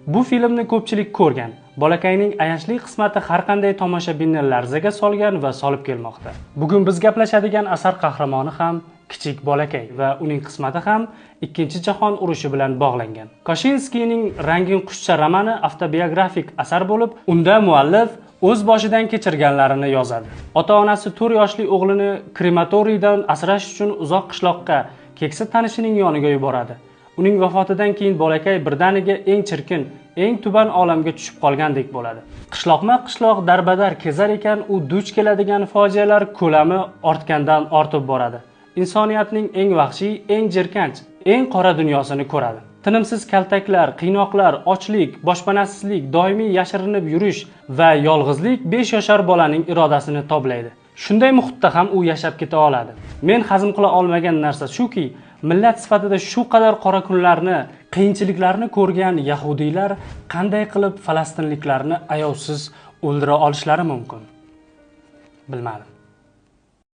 Bu filmni ko'pchilik ko'rgan. Bolakayning ayanchli qismati har qanday tomoshabinni larzaga solgan va solib kelmoqda. Bugun biz gaplashadigan asar qahramoni ham kichik bolakay va uning qismati ham Ikkinchi jahon urushi bilan bog'langan. Koshinskiyning Rangin qushcha romani avtobiografik asar bo'lib, unda muallif o'z boshidan kechirganlarini yozadi. Ota-onasi 4 yoshli o'g'lini krematoriydan asrash uchun uzoq qishloqqa keksa tanishining yoniga yuboradi. Uning vafotidan keyin bolakay birdaniga eng chirkin, eng tuban olamga tushib qolgandek bo'ladi. Qishloqma-qishloq darbadar kezar ekan, u duch keladigan fojialar ko'lami ortgandan ortib boradi. Insoniyatning eng vahshiy, eng jirkanch, eng qora dunyosini ko'radi. Tinimsiz kaltaklar, qiynoqlar, ochlik, boshpanasizlik, doimiy yashirinib yurish va yolg'izlik 5 yoshar bolaning irodasini toblaydi. Shunday muhitda ham u yashab keta oladi. Men hazm qila olmagan narsa shuki, millat sifatida shu qadar qora kunlarni, qiyinchiliklarni ko'rgan yahudiylar qanday qilib falastinliklarni ayovsiz o'ldira olishlari mumkin? Bilmadim.